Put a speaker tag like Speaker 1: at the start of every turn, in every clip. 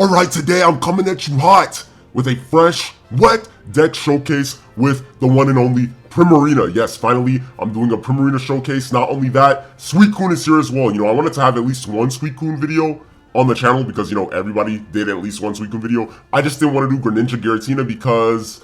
Speaker 1: Alright, today I'm coming at you hot with a fresh, wet deck showcase with the one and only PRIMARINA. Yes, finally, I'm doing a PRIMARINA showcase. Not only that, Suicune is here as well. I wanted to have at least one Suicune video on the channel because, everybody did at least one Suicune video. I just didn't want to do Greninja Giratina because,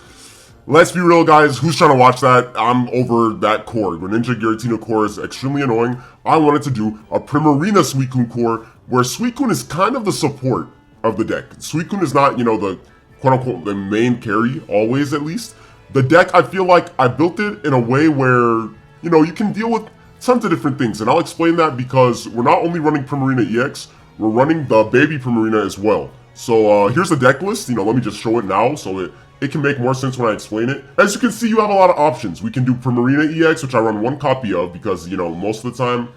Speaker 1: let's be real, guys, who's trying to watch that? I'm over that core. Greninja Giratina core is extremely annoying. I wanted to do a PRIMARINA Suicune core where Suicune is kind of the support of the deck. Suicune is not, the quote-unquote the main carry, always at least. The deck, I feel like I built it in a way where, you can deal with tons of different things. And I'll explain that because we're not only running PRIMARINA EX, we're running the baby PRIMARINA as well. So here's the deck list. Let me just show it now so it can make more sense when I explain it. As you can see, you have a lot of options. We can do PRIMARINA EX, which I run one copy of because, most of the time,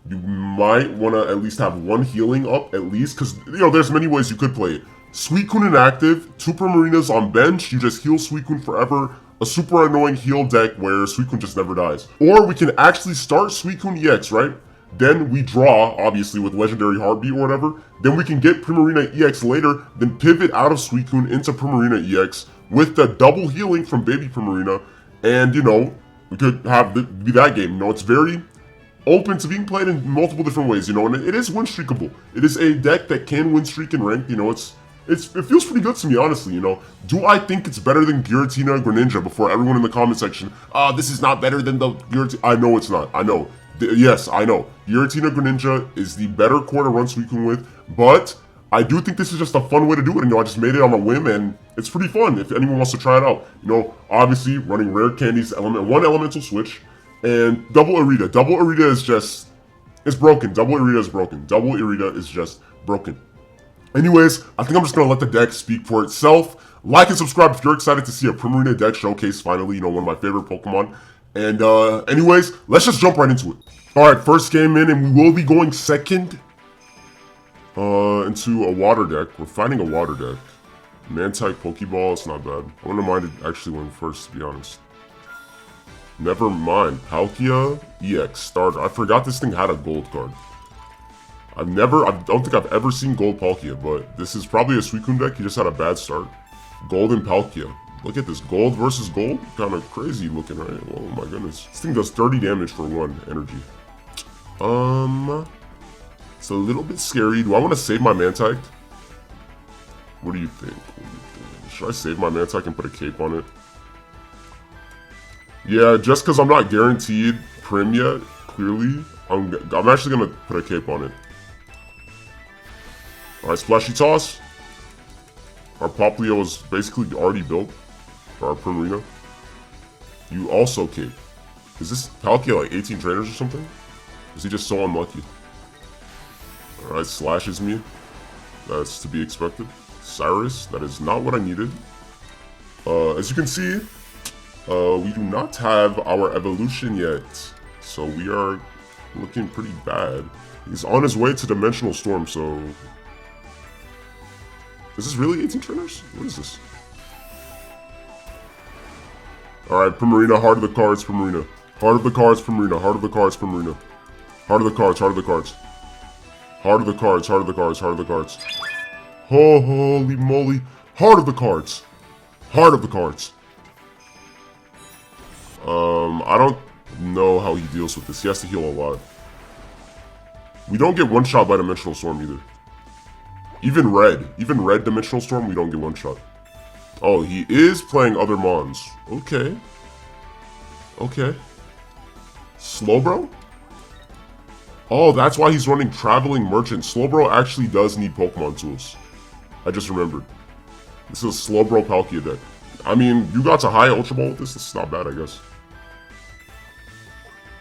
Speaker 1: you might want to at least have one healing up, at least, because, there's many ways you could play it. Suicune inactive, 2 PRIMARINAs on bench, you just heal Suicune forever, a super annoying heal deck where Suicune just never dies. Or we can actually start Suicune EX, right? Then we draw, obviously, with Legendary Heartbeat or whatever. Then we can get PRIMARINA EX later, then pivot out of Suicune into PRIMARINA EX with the double healing from baby PRIMARINA. And, we could have be that game. It's very open to being played in multiple different ways, and it is win streakable. It is a deck that can win streak in ranked, it feels pretty good to me, honestly, Do I think it's better than Giratina Greninja? Before everyone in the comment section, this is not better than the Giratina. I know it's not, I know. Yes, I know. Giratina Greninja is the better core to run Suicune with, but I do think this is just a fun way to do it, I just made it on a whim, and it's pretty fun if anyone wants to try it out. Obviously, running rare candies, one elemental switch, and double Irida. Double Irida is just, it's broken. Double Irida is broken. Double Irida is just broken. Anyways, I think I'm just going to let the deck speak for itself. Like and subscribe if you're excited to see a PRIMARINA deck showcase finally, one of my favorite Pokemon. And anyways, let's just jump right into it. Alright, first game in, and we will be going second into a water deck. We're fighting a water deck. Man-type Pokeball, it's not bad. I wouldn't mind it actually went first, to be honest. Never mind. Palkia EX starter. I forgot this thing had a gold card. I don't think I've ever seen gold Palkia, but this is probably a Suicune deck. He just had a bad start. Golden Palkia. Look at this. Gold versus gold. Kind of crazy looking, right? Oh my goodness. This thing does 30 damage for 1 energy. It's a little bit scary. Do I want to save my Mantyke? What do you think? Should I save my Mantyke and put a cape on it? Yeah, just because I'm not guaranteed Prim yet, clearly, I'm actually going to put a cape on it. Alright, Splashy Toss. Our Palia was basically already built for our PRIMARINA. You also cape. Is this Palkia like 18 trainers or something? Is he just so unlucky? Alright, slashes me. That's to be expected. Cyrus, that is not what I needed. As you can see, we do not have our evolution yet, so we are looking pretty bad. He's on his way to Dimensional Storm, so... Is this really 18 trainers? What is this? Alright, PRIMARINA, heart of the cards, PRIMARINA. Heart of the cards, PRIMARINA. Heart of the cards, PRIMARINA. Heart of the cards, heart of the cards. Heart of the cards, heart of the cards, heart of the cards. Holy moly. Heart of the cards. Heart of the cards. I don't know how he deals with this. He has to heal a lot. We don't get one shot by Dimensional Storm either. Even red Dimensional Storm, we don't get one shot. Oh, he is playing other Mons. Okay. Okay. Slowbro? Oh, that's why he's running Traveling Merchant. Slowbro actually does need Pokemon tools. I just remembered. This is a Slowbro Palkia deck. I mean, you got to high Ultra Ball with this. This is not bad, I guess.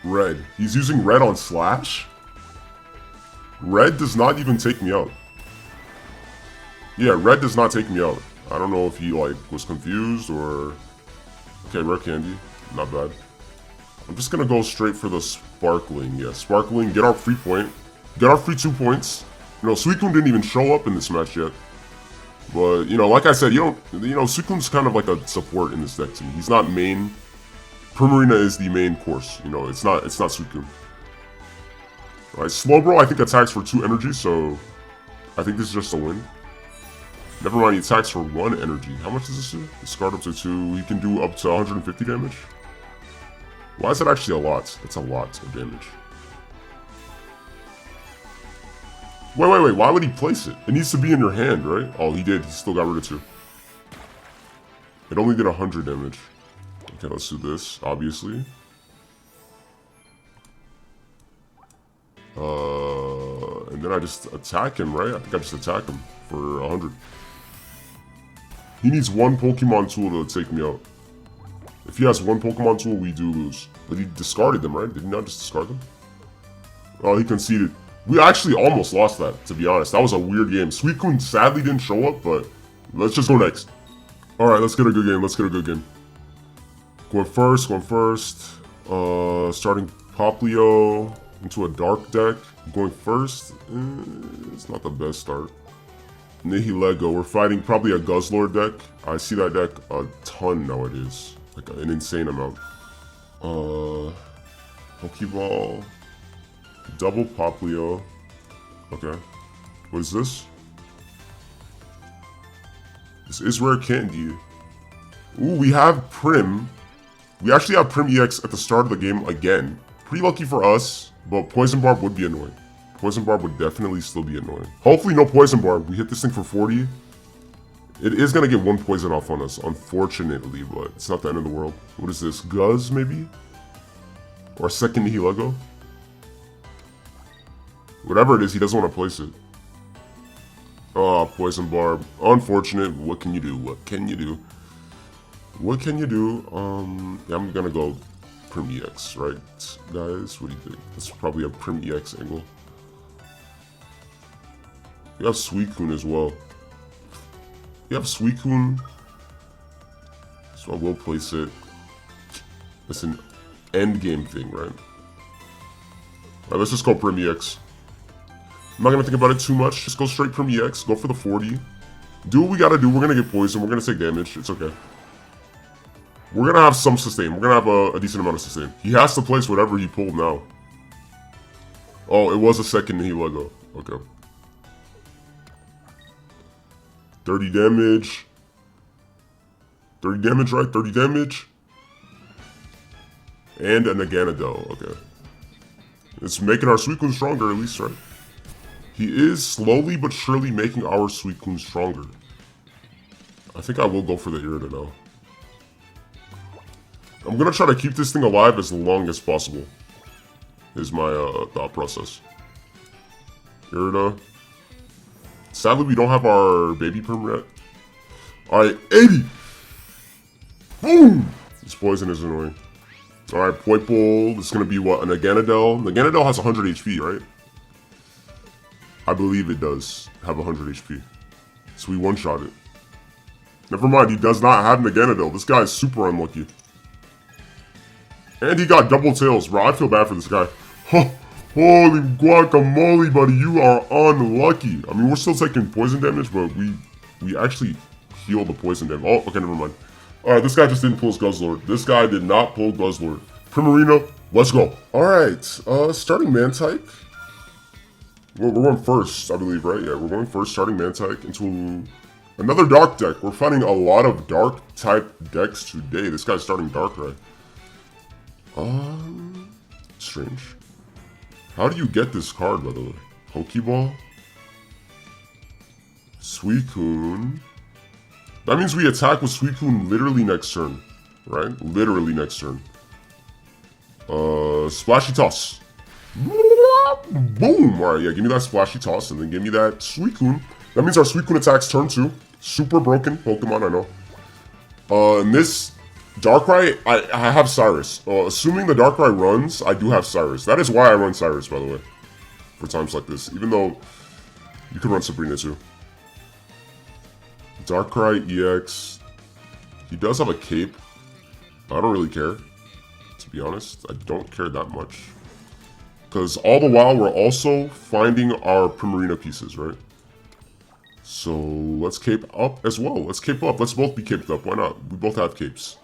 Speaker 1: Red. He's using red on Slash? Red does not even take me out. Yeah, red does not take me out. I don't know if he, was confused or... Okay, rare candy. Not bad. I'm just gonna go straight for the Sparkling. Yeah, Sparkling, get our free point. Get our free 2 points. Suicune didn't even show up in this match yet. But, like I said, Suicune's kind of like a support in this deck to me. He's not main. PRIMARINA is the main course. It's not Suicune. Alright, Slowbro I think attacks for 2 energy, so I think this is just a win. Never mind, he attacks for 1 energy. How much does this do? Discard up to 2. He can do up to 150 damage. Why is that actually a lot? That's a lot of damage. Wait. Why would he place it? It needs to be in your hand, right? Oh, he did. He still got rid of 2. It only did 100 damage. Okay, let's do this, obviously. And then I just attack him, right? I think I just attack him for 100. He needs 1 Pokemon tool to take me out. If he has 1 Pokemon tool, we do lose. But he discarded them, right? Did he not just discard them? Oh, he conceded. We actually almost lost that, to be honest. That was a weird game. Suicune sadly didn't show up, but let's just go next. Alright, let's get a good game. Going first. Starting Palia into a dark deck. Going first. It's not the best start. Nihilego. We're fighting probably a Guzzlord deck. I see that deck a ton nowadays. Like an insane amount. Pokeball. Double Palia. Okay. What is this? This is rare candy. Ooh, we have Prim. We actually have Prim EX at the start of the game again. Pretty lucky for us, but Poison Barb would be annoying. Poison Barb would definitely still be annoying. Hopefully no Poison Barb. We hit this thing for 40. It is going to get 1 poison off on us, unfortunately, but it's not the end of the world. What is this? Guzz, maybe? Or a second Nihilego? Whatever it is, he doesn't want to place it. Oh, Poison Barb. Unfortunate. What can you do? Yeah, I'm gonna go Prim EX, right? Guys, what do you think? That's probably a Prim EX angle. You have Suicune as well. So I will place it. It's an end game thing, right? Alright, let's just go Prim EX. I'm not gonna think about it too much. Just go straight Prim EX. Go for the 40. Do what we gotta do. We're gonna get poisoned. We're gonna take damage. It's okay. We're gonna have some sustain. We're gonna have a decent amount of sustain. He has to place whatever he pulled now. Oh, it was a second Nihilego. Okay. 30 damage. 30 damage, right? 30 damage. And an Aganadel. Okay. It's making our Suicune stronger at least, right? He is slowly but surely making our Suicune stronger. I think I will go for the Irida now. I'm gonna try to keep this thing alive as long as possible. Is my thought process. Irida. Sadly, we don't have our baby perm yet. Alright, 80! Boom! This poison is annoying. Alright, Poipole. This is gonna be what? An Aganadel? The Aganadel has 100 HP, right? I believe it does have 100 HP. So we one-shot it. Never mind, he does not have an Aganadel. This guy is super unlucky. And he got double tails, bro. I feel bad for this guy. Holy guacamole, buddy. You are unlucky. I mean, we're still taking poison damage, but we actually heal the poison damage. Oh, okay, never mind. Alright, this guy just didn't pull his Guzzlord. This guy did not pull Guzzlord. Primarina, let's go. Alright, starting Miltank. We're going first, I believe, right? Yeah, we're going first, starting Miltank into another dark deck. We're fighting a lot of dark type decks today. This guy's starting Darkrai. Strange. How do you get this card, by the way? Pokeball? Suicune. That means we attack with Suicune literally next turn, right? Literally next turn. Splashy Toss. Boom! Alright, yeah, give me that Splashy Toss and then give me that Suicune. That means our Suicune attacks turn 2. Super broken Pokemon, I know. In this Darkrai, I have Cyrus. Assuming the Darkrai runs, I do have Cyrus. That is why I run Cyrus, by the way. For times like this. Even though you could run Sabrina too. Darkrai EX. He does have a cape. I don't really care. To be honest, I don't care that much. Because all the while, we're also finding our Primarina pieces, right? So, let's cape up as well. Let's cape up. Let's both be caped up. Why not? We both have capes.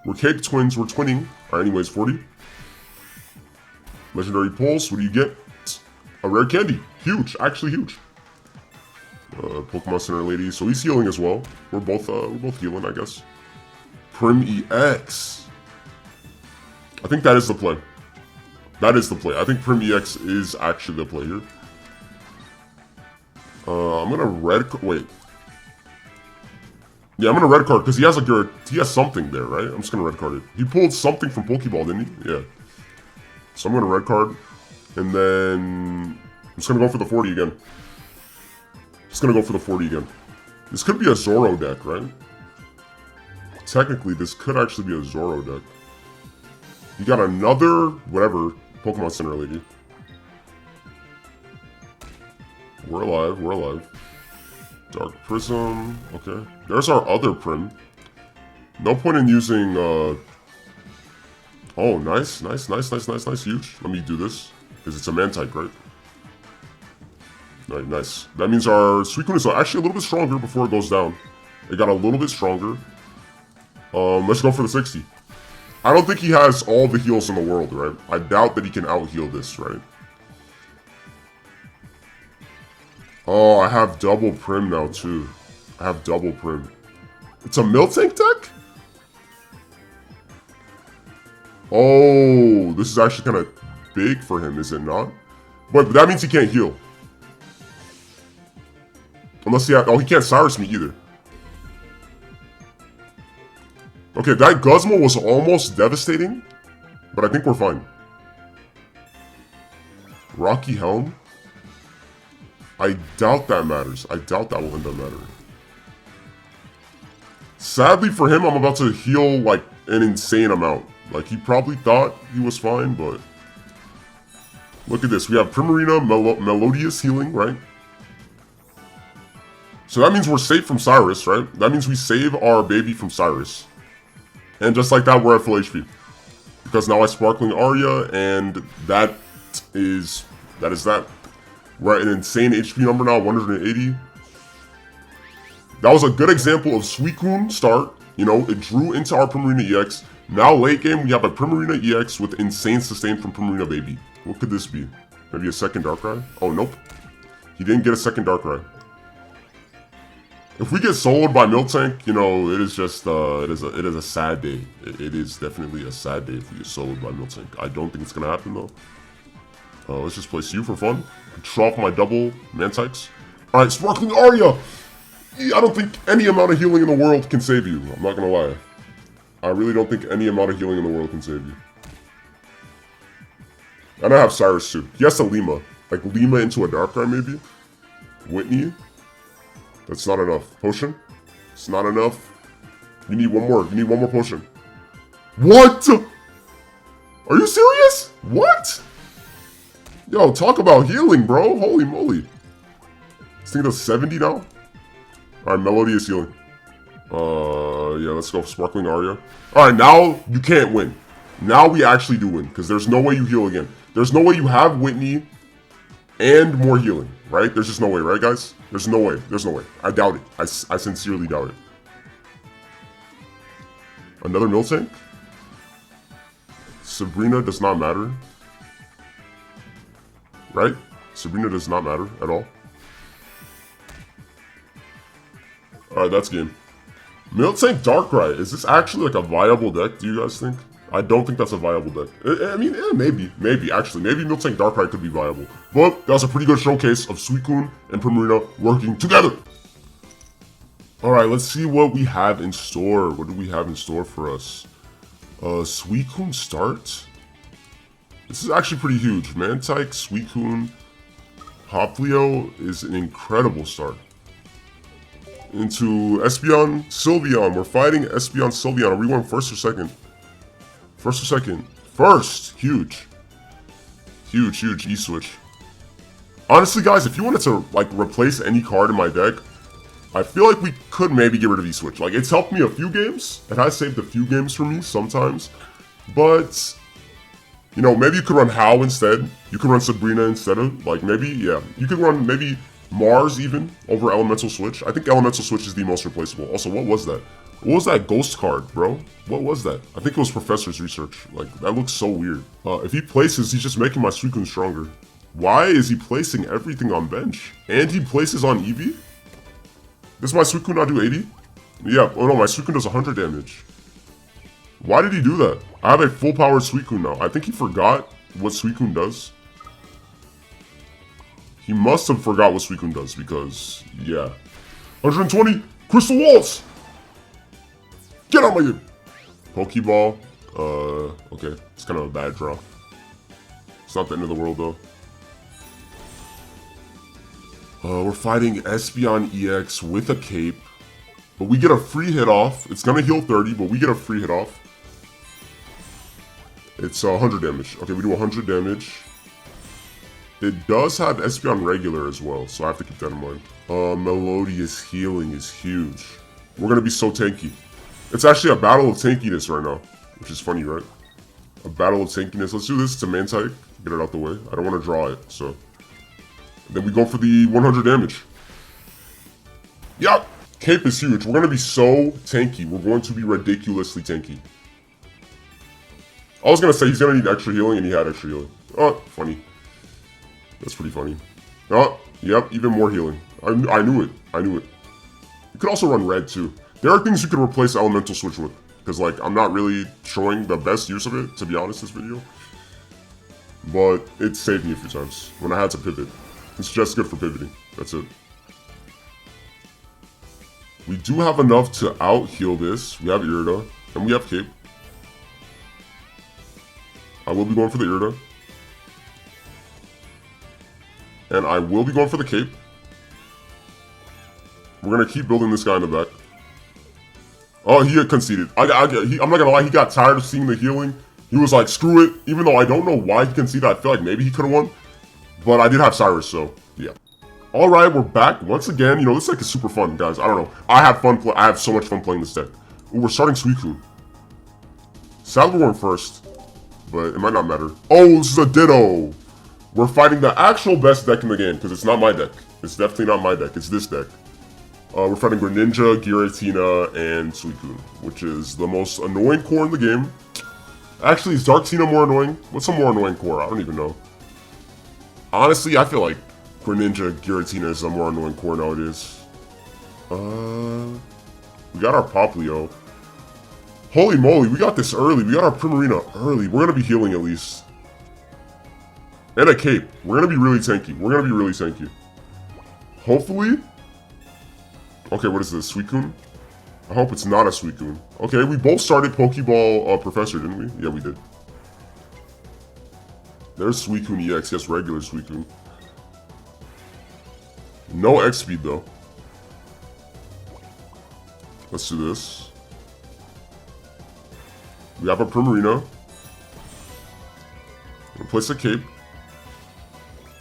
Speaker 1: We're cape twins. We're twinning. Alright, anyways, 40. Legendary Pulse. What do you get? A rare candy. Huge. Actually huge. Pokemon Center Lady. So he's healing as well. We're both healing, I guess. Prim EX. I think that is the play. That is the play. I think Prim EX is actually the play here. I'm gonna wait. Yeah, I'm gonna red card because he has he has something there, right? I'm just gonna red card it. He pulled something from Pokeball, didn't he? Yeah. So I'm gonna red card, and then I'm just gonna go for the 40 again. Just gonna go for the 40 again. This could be a Zoro deck, right? Technically, this could actually be a Zoro deck. You got another whatever Pokemon Center Lady. We're alive. We're alive. Dark Prism. Okay. There's our other Prim. No point in using, Oh, nice. Huge. Let me do this. Because it's a man-type, right? Alright, nice. That means our Suicune is actually a little bit stronger before it goes down. It got a little bit stronger. Let's go for the 60. I don't think he has all the heals in the world, right? I doubt that he can out-heal this, right? Oh, I have double Prim now, too. I have double Prim. It's a Miltank deck? Oh, this is actually kind of big for him, is it not? But that means he can't heal. Unless he he can't Cyrus me either. Okay, that Guzzlord was almost devastating, but I think we're fine. Rocky Helm? I doubt that matters. I doubt that will end up mattering. Sadly for him, I'm about to heal like an insane amount. Like he probably thought he was fine, but look at this. We have Primarina, Melodious Healing, right? So that means we're safe from Cyrus, right? That means we save our baby from Cyrus. And just like that, we're at full HP. Because now I Sparkling Aria, and that is that. We're at an insane HP number now, 180. That was a good example of Suicune start. You know, it drew into our Primarina EX. Now late game, we have a Primarina EX with insane sustain from Primarina Baby. What could this be? Maybe a second Darkrai? Oh, nope. He didn't get a second Darkrai. If we get soloed by Miltank, you know, it is just, it is a sad day. It is definitely a sad day if we get soloed by Miltank. I don't think it's gonna happen though. Let's just play you for fun. Control off my double Mantypes. Alright, Sparkling Aria! I don't think any amount of healing in the world can save you. I'm not gonna lie. I really don't think any amount of healing in the world can save you. And I have Cyrus too. He has to Lima. Like Lima into a Darkrai maybe? Whitney? That's not enough. Potion? It's not enough. You need one more. You need one more potion. What? Are you serious? What? Yo, talk about healing, bro. Holy moly. This thing does 70 now? Alright, Melody is healing. Yeah, let's go for Sparkling Aria. Alright, now you can't win. Now we actually do win, because there's no way you heal again. There's no way you have Whitney and more healing, right? There's just no way, right, guys? There's no way. There's no way. I doubt it. I sincerely doubt it. Another Miltank? Sabrina does not matter. Right? Sabrina does not matter at all. Alright, that's game. Miltank Darkrai. Is this actually like a viable deck, do you guys think? I don't think that's a viable deck. I mean, yeah, maybe. Maybe, actually. Maybe Miltank Darkrai could be viable. But that was a pretty good showcase of Suicune and Primarina working together. Alright, let's see what we have in store. What do we have in store for us? Suicune start? This is actually pretty huge. Mantyke, Suicune, Hoplio is an incredible start. Into Espeon, Sylveon. We're fighting Espeon, Sylveon. Are we going first or second? First or second? First! Huge. Huge E-switch. Honestly, guys, if you wanted to, like, replace any card in my deck, I feel like we could maybe get rid of E-switch. Like, it's helped me a few games. It has saved a few games for me sometimes. But, you know, maybe you could run How instead. You could run Sabrina instead of, like, maybe, yeah. You could run maybe Mars even over Elemental Switch. I think Elemental Switch is the most replaceable. Also, what was that? What was that ghost card, bro? What was that? I think it was Professor's Research. Like, that looks so weird. If he places, he's just making my Suicune stronger. Why is he placing everything on bench? And he places on Eevee? Does my Suicune not do 80? Yeah, oh no, my Suicune does 100 damage. Why did he do that? I have a full-powered Suicune now. I think he forgot what Suicune does. He must have forgot what Suicune does because, yeah. 120! Crystal Waltz! Get out of my game! Pokeball. Okay. It's kind of a bad draw. It's not the end of the world, though. We're fighting Espeon EX with a cape. But we get a free hit off. It's gonna heal 30, but we get a free hit off. It's 100 damage. Okay, we do 100 damage. It does have Espeon regular as well, so I have to keep that in mind. Melodious healing is huge. We're gonna be so tanky. It's actually a battle of tankiness right now, which is funny, right? A battle of tankiness. Let's do this to Miltank. Get it out the way. I don't want to draw it, so. Then we go for the 100 damage. Yup! Cape is huge. We're going to be so tanky. We're going to be ridiculously tanky. I was going to say he's going to need extra healing, and he had extra healing. Oh, funny. That's pretty funny. Oh, yep, even more healing. I knew it. I knew it. You could also run red, too. There are things you could replace Elemental Switch with. Because, like, I'm not really showing the best use of it, to be honest, this video. But it saved me a few times when I had to pivot. It's just good for pivoting. That's it. We do have enough to out-heal this. We have Irida, and we have Cape. I will be going for the Irida. And I will be going for the Cape. We're going to keep building this guy in the back. Oh, he had conceded. I'm not going to lie, he got tired of seeing the healing. He was like, screw it. Even though I don't know why he conceded, I feel like maybe he could have won. But I did have Cyrus, so yeah. Alright, we're back once again. You know, this deck is super fun, guys. I don't know. I have so much fun playing this deck. Ooh, we're starting Suicune. Sadly, we're in first, but it might not matter. Oh, this is a Ditto. We're fighting the actual best deck in the game, because it's not my deck. It's definitely not my deck. It's this deck. We're fighting Greninja, Giratina, and Suicune, which is the most annoying core in the game. Actually, is Darkrai more annoying? What's a more annoying core? I don't even know. Honestly, I feel like Greninja, Giratina is a more annoying core nowadays. We got our Palia. Holy moly, we got this early. We got our Primarina early. We're gonna be healing at least. And a cape. We're gonna be really tanky. We're gonna be really tanky. Hopefully. Okay, what is this? Suicune? I hope it's not a Suicune. Okay, we both started Pokeball Professor, didn't we? Yeah, we did. There's Suicune EX. Yes, regular Suicune. No X speed though. Let's do this. We have a Primarina. Replace a cape.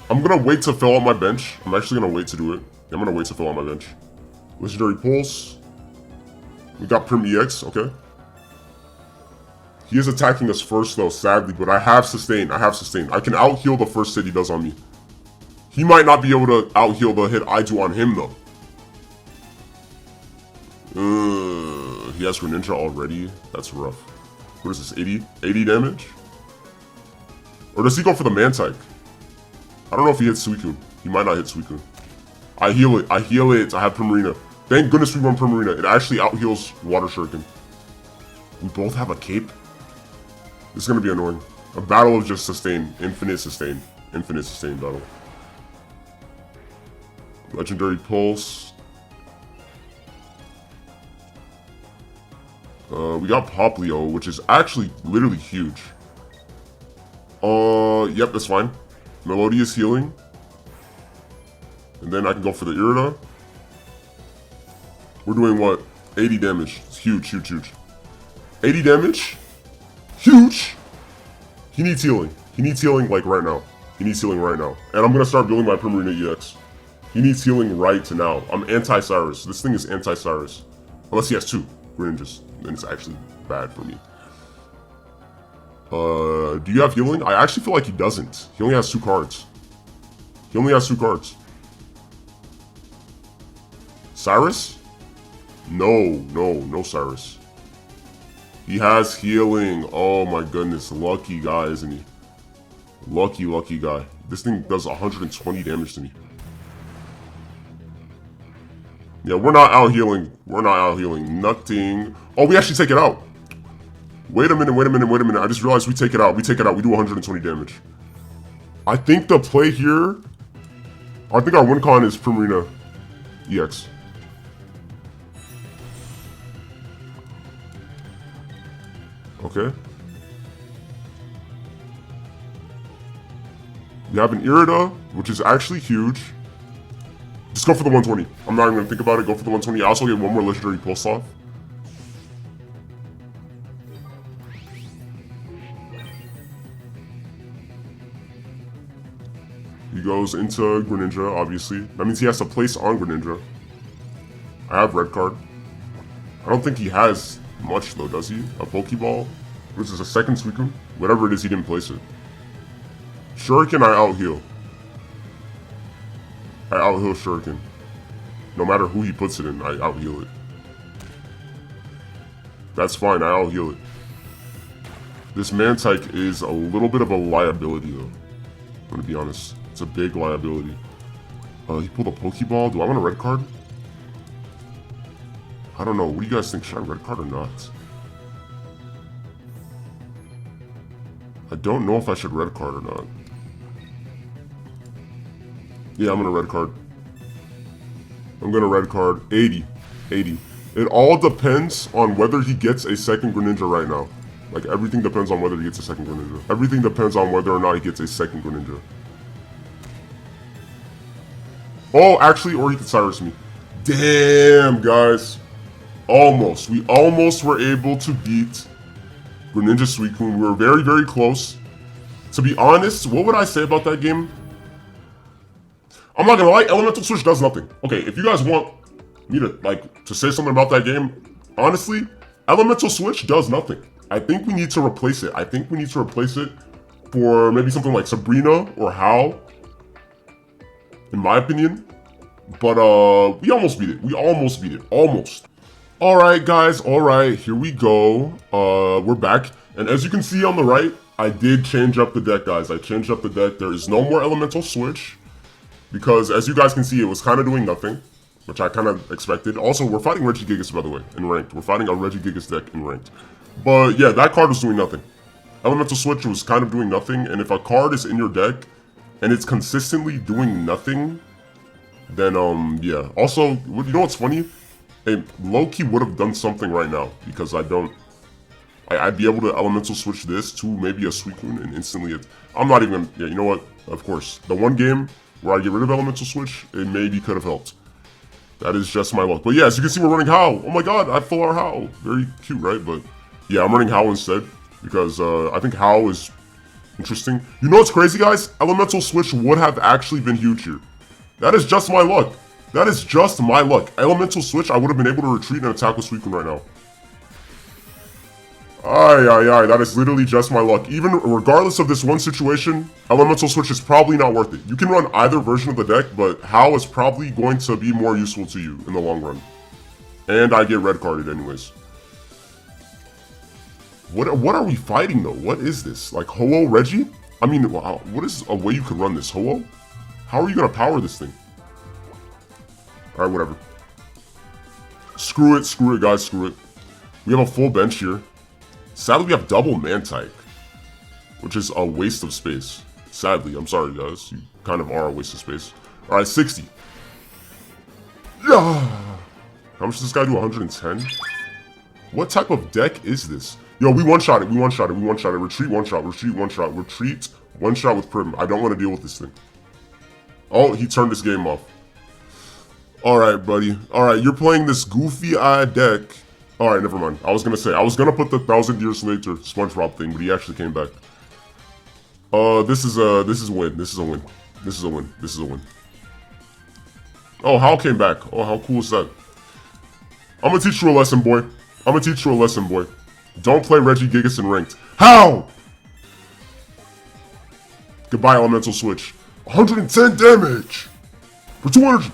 Speaker 1: I'm gonna wait to fill out my bench. I'm actually gonna wait to do it. I'm gonna wait to fill out my bench. Legendary Pulse. We got Prim EX, okay. He is attacking us first though, sadly, but I have Sustain. I can out-heal the first hit he does on me. He might not be able to out-heal the hit I do on him though. He has Greninja already. That's rough. What is this, 80? 80 damage? Or does he go for the Miltank? I don't know if he hits Suicune. He might not hit Suicune. I heal it. I have Primarina. Thank goodness we run Primarina. It actually out-heals Water Shuriken. We both have a cape? This is going to be annoying. A battle of just sustain. Infinite sustain. Infinite sustain battle. Legendary Pulse. We got Palia, which is actually literally huge. Yep, that's fine. Melodious healing. And then I can go for the Irida. We're doing what? 80 damage. It's huge, huge, huge. 80 damage? Huge! He needs healing. He needs healing like right now. He needs healing right now. And I'm gonna start building my Primarina EX. He needs healing right now. I'm anti-Cyrus. This thing is anti-Cyrus. Unless he has two Greninjas. Then it's actually bad for me. Do you have healing? I actually feel like he doesn't. He only has 2 cards. Cyrus? No Cyrus. He has healing. Oh my goodness. Lucky guy, isn't he? Lucky guy. This thing does 120 damage to me. Yeah, we're not out healing. We're not out healing nothing. Oh, we actually take it out. Wait a minute, wait a minute, wait a minute. I just realized we take it out. We take it out. We do 120 damage. I think the play here... I think our win con is Primarina EX. Okay. We have an Irida, which is actually huge. Just go for the 120. I'm not even gonna think about it. Go for the 120. I also get one more legendary pulse off. He goes into Greninja, obviously. That means he has to place on Greninja. I have red card. I don't think he has much though, does he? A Pokeball? Which is a second Suicune? Whatever it is, he didn't place it. Shuriken, I out-heal. I out-heal Shuriken. No matter who he puts it in, I out-heal it. That's fine, I out-heal it. This Miltank is a little bit of a liability though. I'm gonna be honest. It's a big liability. He pulled a Pokeball. Do I want a red card? I don't know. What do you guys think? Should I red card or not? I don't know if I should red card or not. Yeah, I'm gonna red card. I'm gonna red card. 80. 80. It all depends on whether he gets a second Greninja right now. Like, everything depends on whether he gets a second Greninja. Everything depends on whether or not he gets a second Greninja. Oh, actually, or he could Cyrus me. Damn, guys. Almost. We almost were able to beat Greninja Suicune. We were very, very close. To be honest, what would I say about that game? I'm not gonna lie, Elemental Switch does nothing. Okay, if you guys want me to say something about that game, honestly, Elemental Switch does nothing. I think we need to replace it. I think we need to replace it for maybe something like Sabrina or Hal, in my opinion. But we almost beat it. We almost beat it. Almost. Alright guys, alright, here we go. We're back. And as you can see on the right, I did change up the deck, guys. I changed up the deck. There is no more Elemental Switch. Because as you guys can see, it was kind of doing nothing, which I kind of expected. Also, we're fighting Regigigas, by the way, in ranked. We're fighting a Regigigas deck in ranked. But yeah, that card was doing nothing. Elemental Switch was kind of doing nothing, and if a card is in your deck and it's consistently doing nothing, then yeah. Also, you know what's funny? Hey, low-key would have done something right now, because I'd be able to Elemental Switch this to maybe a Suicune, and instantly I'm not even, yeah, you know what? Of course, the one game where I get rid of Elemental Switch, it maybe could have helped. That is just my luck. But yeah, as you can see, we're running Howl. Oh my god, I full our Howl. Very cute, right? But yeah, I'm running Howl instead, because I think Howl is interesting. You know what's crazy, guys? Elemental Switch would have actually been huge here. That is just my luck. That is just my luck. Elemental Switch, I would have been able to retreat and attack with Suicune right now. Aye, that is literally just my luck. Even regardless of this one situation, Elemental Switch is probably not worth it. You can run either version of the deck, but Howl is probably going to be more useful to you in the long run. And I get red carded anyways. What are we fighting though? What is this? Like Ho-Oh Reggie? I mean, wow, what is a way you could run this? Ho-Oh? How are you gonna power this thing? Alright, whatever. Screw it guys, screw it. We have a full bench here. Sadly, we have double Miltank, which is a waste of space. Sadly, I'm sorry guys, you kind of are a waste of space. Alright, 60. Yeah. How much does this guy do? 110? What type of deck is this? Yo, we one-shot it, we one-shot it, we one-shot it. Retreat, one-shot, retreat, one-shot, retreat, one-shot with Prim. I don't want to deal with this thing. Oh, he turned this game off. Alright, buddy. Alright, you're playing this goofy-eye deck. Alright, never mind. I was gonna put the 1,000 years later SpongeBob thing, but he actually came back. This is a win. This is a win. This is a win. This is a win. Oh, Hal came back. Oh, how cool is that? I'm gonna teach you a lesson, boy. I'm gonna teach you a lesson, boy. Don't play Regigigas in ranked. How? Goodbye, Elemental Switch. 110 damage! For 200!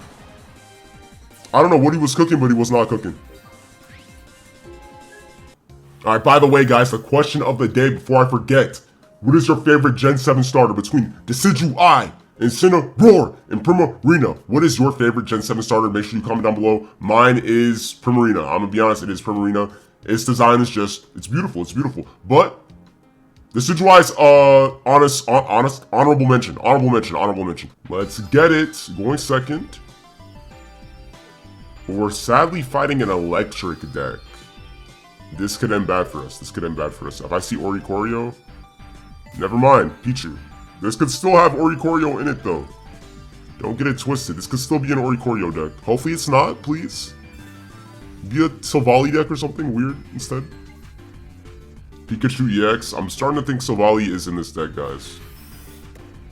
Speaker 1: I don't know what he was cooking, but he was not cooking. Alright, by the way, guys, the question of the day before I forget. What is your favorite Gen 7 starter between Decidueye, Incineroar in Primarina. What is your favorite Gen 7 starter? Make sure you comment down below. Mine is Primarina. I'm gonna be honest, it is Primarina. Its design is just, it's beautiful, it's beautiful. But decision-wise, honorable mention. Let's get it. Going second. We're sadly fighting an electric deck. This could end bad for us. If I see Oricorio, never mind, Pichu. This could still have Oricorio in it though. Don't get it twisted. This could still be an Oricorio deck. Hopefully it's not, please. Be a Silvally deck or something weird instead. Pikachu EX. I'm starting to think Silvally is in this deck, guys.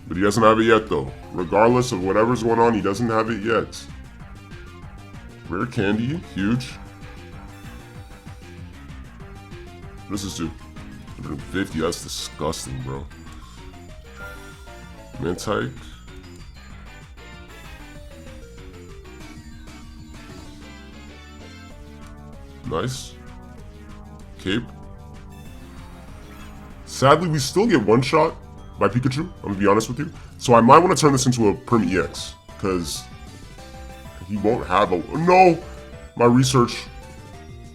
Speaker 1: But he doesn't have it yet though. Regardless of whatever's going on, he doesn't have it yet. Rare Candy, huge. This is 250, that's disgusting, bro. Miltank. Nice. Cape. Sadly, we still get one shot by Pikachu, I'm gonna be honest with you. So I might want to turn this into a Prim EX, because he won't have a... No! My research.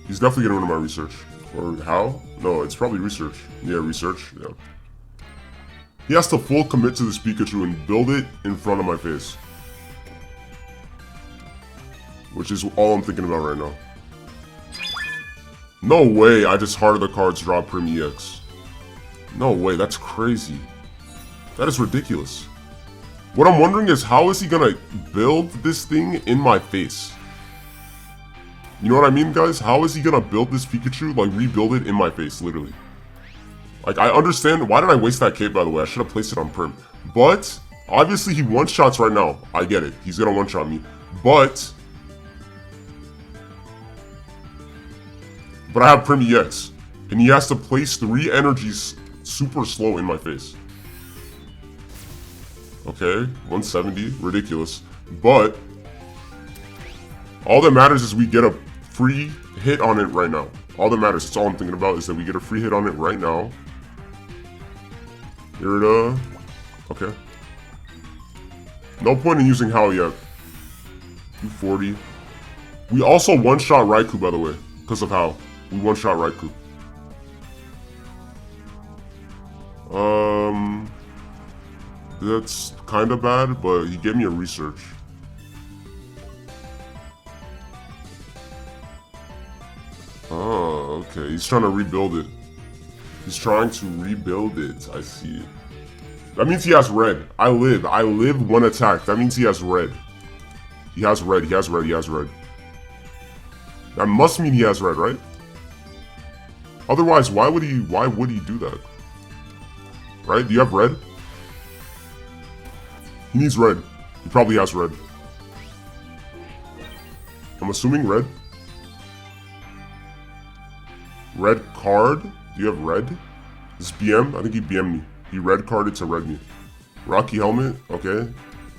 Speaker 1: He's definitely getting rid of my research. Or how? No, it's probably research. Yeah, research. Yeah. He has to full commit to this Pikachu and build it in front of my face. Which is all I'm thinking about right now. No way I just heart of the cards draw Prim EX. No way, that's crazy. That is ridiculous. What I'm wondering is how is he gonna build this thing in my face? You know what I mean, guys? How is he gonna build this Pikachu, like rebuild it in my face, literally? Like, I understand, why did I waste that cape, by the way? I should have placed it on Prim. But, obviously he one-shots right now. I get it, he's gonna one-shot me. But I have Prim EX, and he has to place 3 energies super slow in my face. Okay, 170, ridiculous. But all that matters is we get a free hit on it right now. All that matters, that's all I'm thinking about, is that we get a free hit on it right now. Irida. Okay. No point in using Howl yet. 240. We also one-shot Raikou, by the way, because of Howl. We one-shot Raikou. That's kind of bad, but he gave me a research. Oh, okay. He's trying to rebuild it. He's trying to rebuild it. I see. That means he has red. I live 1 attack. That means he has red. He has red. That must mean he has red, right? Otherwise, why would he do that? Right? Do you have red? He needs red. He probably has red. I'm assuming red. Red card? Do you have red? This BM? I think he BM'd me. He red carded to red me. Rocky helmet? Okay.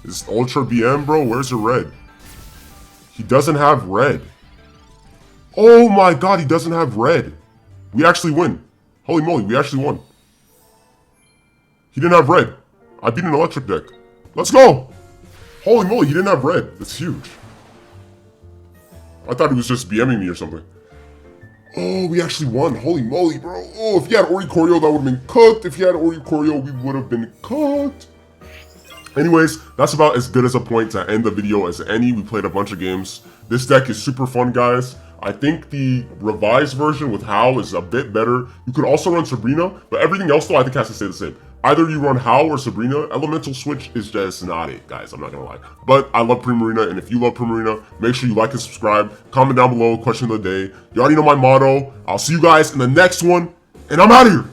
Speaker 1: This Ultra BM, bro? Where's the red? He doesn't have red. Oh my god, he doesn't have red. We actually win. Holy moly, we actually won. He didn't have red. I beat an electric deck. Let's go! Holy moly, he didn't have red. That's huge. I thought he was just BMing me or something. Oh, we actually won. Holy moly, bro. Oh, if he had Oricorio, that would have been cooked. If he had Oricorio, we would have been cooked. Anyways, that's about as good as a point to end the video as any. We played a bunch of games. This deck is super fun, guys. I think the revised version with Howl is a bit better. You could also run Sabrina, but everything else though I think has to stay the same. Either you run Howl or Sabrina. Elemental Switch is just not it, guys. I'm not gonna lie. But I love Primarina, and if you love Primarina, make sure you like and subscribe. Comment down below, question of the day. You already know my motto. I'll see you guys in the next one, and I'm out of here.